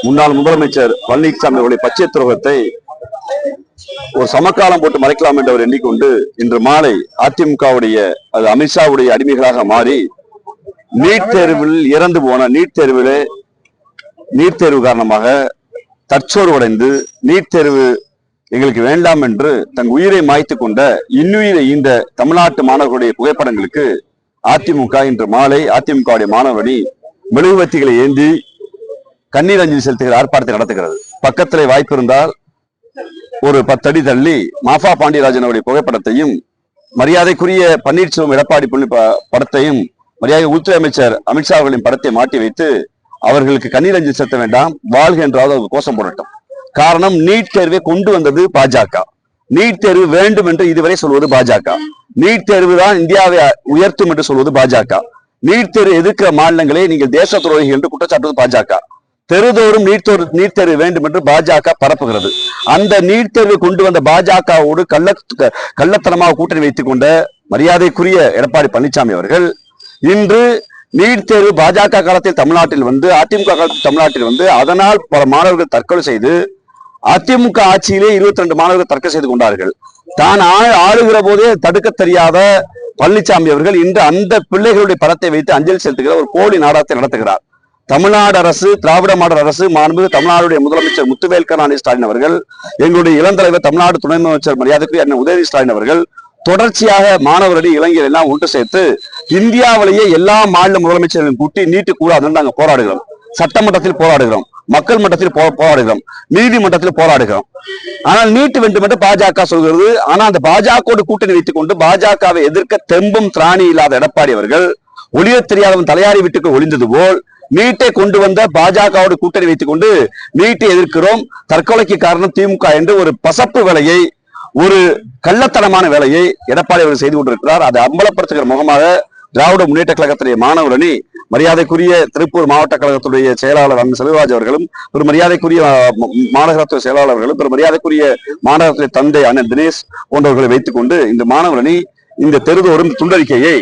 முன்னாள் முதலமைச்சர் பழனிசாமி அவருடைய பச்சை துரோகத்தை ஒரு சமக்காலம் போட்டு மறைக்கலாம் என்று அவர் எண்ணிக்கொண்டு இன்று மாலை அதிமுகவுடைய அது அமித்ஷாவுடைய அடிமைகளாக மாறி நீட் தேர்வில் இறந்து போன நீட் தேர்வு காரணமாக தற்சோர்வடைந்து நீட் தேர்வு எங்களுக்கு வேண்டாம் என்று தன் உயிரை மாய்த்து கொண்ட இன்னுயிரை இந்த தமிழ்நாட்டு மாணவர்களுடைய புகைப்படங்களுக்கு அதிமுக இன்று மாலை அதிமுகவுடைய மாணவரணி மெழுகுவர்த்திகளை ஏந்தி கண்ணீர் அஞ்சலி செலுத்துகிற ஆர்ப்பாட்டத்தை நடத்துகிறது. பக்கத்திலே வாய்ப்பு இருந்தால் ஒரு 10 அடி தள்ளி மாஃபா பாண்டியராஜன் அவருடைய புகைப்படத்தையும் மரியாதைக்குரிய பன்னீர்செல்வம் எடப்பாடி படத்தையும் மரியாதை உள்துறை அமைச்சர் அமித்ஷா அவர்களின் படத்தை மாட்டி வைத்து அவர்களுக்கு கண்ணீர் அஞ்சலி செலுத்த வேண்டாம், வாழ்க என்றாவது அவர்கள் கோஷம் போடட்டும். காரணம், நீட் தேர்வை கொண்டு வந்தது பாஜக. நீட் தேர்வு வேண்டும் என்று இதுவரை சொல்வது பாஜக. நீட் தேர்வு தான் இந்தியாவை உயர்த்தும் என்று சொல்வது பாஜக. நீட் தேர்வு எதிர்க்கிற மாநிலங்களை நீங்கள் தேச துரோகிகள் என்று குற்றச்சாட்டுவது பாஜக. தெருதோறும் நீட் தேர்வு வேண்டும் என்று பாஜக பரப்புகிறது. அந்த நீட் தேர்வு கொண்டு வந்த பாஜகவோடு கள்ளத்தனமாக கூட்டணி வைத்துக் கொண்ட மரியாதைக்குரிய எடப்பாடி பழனிசாமி அவர்கள் இன்று நீட் தேர்வு பாஜக காலத்தில் தமிழ்நாட்டில் வந்து அதிமுக காலத்தில் தமிழ்நாட்டில் வந்து அதனால் பல மாணவர்கள் தற்கொலை செய்து அதிமுக ஆட்சியிலே 22 மாணவர்கள் தற்கொலை செய்து கொண்டார்கள். தான் ஆளுகிற போதே தடுக்க தெரியாத பழனிசாமி அவர்கள் இன்று அந்த பிள்ளைகளுடைய படத்தை வைத்து அஞ்சலி செலுத்துகிற ஒரு போலி நாடகத்தை நடத்துகிறார். தமிழ்நாடு அரசு, திராவிட மாடல் அரசு, மாண்புமிகு தமிழ்நாடுடைய முதலமைச்சர் முத்துவேல் கருணாநிதி ஸ்டாலின் அவர்கள், எங்களுடைய இளந்தலைவர் தமிழ்நாடு துணை முதலமைச்சர் மரியாதைக்குரிய அண்ணன் உதயநிதி ஸ்டாலின் அவர்கள் தொடர்ச்சியாக மாணவர்கள் இளைஞர்கள் எல்லாம் ஒன்று சேர்த்து இந்தியாவிலேயே எல்லா மாநில முதலமைச்சர்களும் கூட்டி நீட்டு கூடாதுன்னு நாங்கள் போராடுகிறோம். சட்டமன்றத்தில் போராடுகிறோம், மக்கள் மன்றத்தில் போராடுகிறோம், நீதிமன்றத்தில் போராடுகிறோம். ஆனால் நீட்டு வேண்டும் என்று பாஜக சொல்கிறது. ஆனால் அந்த பாஜகவோடு கூட்டணி வைத்துக் கொண்டு பாஜகவை எதிர்க்க தெம்பும் திராணி இல்லாத எடப்பாடி அவர்கள் ஒளிய தெரியாதவன் தலையாரி வீட்டுக்கு ஒளிந்தது போல் நீட்டை கொண்டு வந்த பாஜகவோடு கூட்டணி வைத்துக் கொண்டு நீட்டை எதிர்க்கிறோம், தற்கொலைக்கு காரணம் திமுக என்று ஒரு பசப்பு வேலையை, ஒரு கள்ளத்தனமான வேலையை எடப்பாடி அவர்கள் செய்து கொண்டிருக்கிறார். அதை அம்பலப்படுத்துகிற முகமாக திராவிட முன்னேற்ற கழகத்துடைய மாணவர் அணி, மரியாதைக்குரிய திருப்பூர் மாவட்ட கழகத்துடைய செயலாளர் அண்ணன் செல்வராஜ் அவர்களும், ஒரு மரியாதைக்குரிய மாநகரத்துறை செயலாளர்களும், ஒரு மரியாதைக்குரிய மாநகரத்துறை தந்தை அண்ணன் தினேஷ் போன்றவர்களை வைத்துக் கொண்டு இந்த மாணவர் அணி இந்த தெருதோறும் துண்டறிக்கையை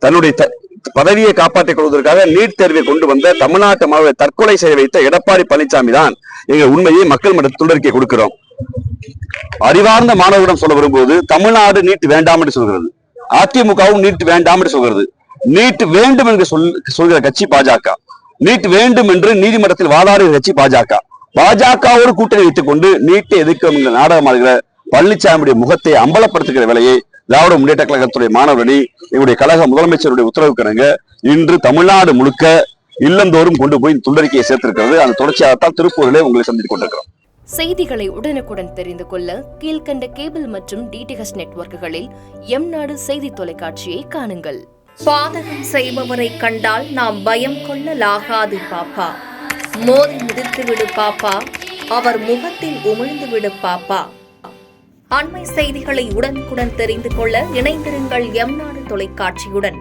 தன்னுடைய பதவியை காப்பாற்றிக் கொள்வதற்காக நீட் தேர்வை கொண்டு வந்த தமிழ்நாட்டு மாணவரை தற்கொலை செய்ய வைத்த எடப்பாடி பழனிசாமி தான் எங்கள் உண்மையை மக்கள் மன்ற துண்டறிக்கை கொடுக்கிறோம். அறிவார்ந்த மாணவரிடம் சொல்ல வரும்போது தமிழ்நாடு நீட் வேண்டாம் என்று சொல்கிறது, அதிமுகவும் நீட் வேண்டாம் என்று சொல்கிறது. நீட் வேண்டும் என்று சொல்கிற கட்சி பாஜக. நீட் வேண்டும் என்று நீதிமன்றத்தில் வாதாடுகிற கட்சி பாஜக. பாஜகவோடு கூட்டணி வைத்துக் கொண்டு நீட்டை எதிர்க்கும் நாடகமாடுகிற பழனிசாமியுடைய முகத்தை அம்பலப்படுத்துகிற வேலையை திராவிட முன்னேற்ற கழகத்துடைய மாணவரணி எங்களுடைய கழக முதலமைச்சருடைய உத்தரவுக்கிணங்க இன்று தமிழ்நாடு முழுக்க இல்லந்தோறும் கொண்டு போய் துண்டறிக்கையை சேர்த்திருக்கிறது. அந்த தொடர்ச்சியாகத்தான் திருப்பூரிலே உங்களை சந்தித்துக் கொண்டிருக்கிறோம். செய்திகளை உடனுக்குடன் தெரிந்து கொள்ள கீழ்கண்ட கேபிள் மற்றும் டிடிஹெச் நெட்வொர்க்குகளில் எம்நாடு செய்தி தொலைக்காட்சியை காணுங்கள். பாதகம் செய்பவரை கண்டால் நாம் பயம் கொள்ளலாகாது பாப்பா. மோதி மிதித்து விடு பாப்பா, அவர் முகத்தில் உமிழ்ந்து விடு பாப்பா. அண்மை செய்திகளை உடனுக்குடன் தெரிந்து கொள்ள இணைந்திருங்கள் எம்நாடு தொலைக்காட்சியுடன்.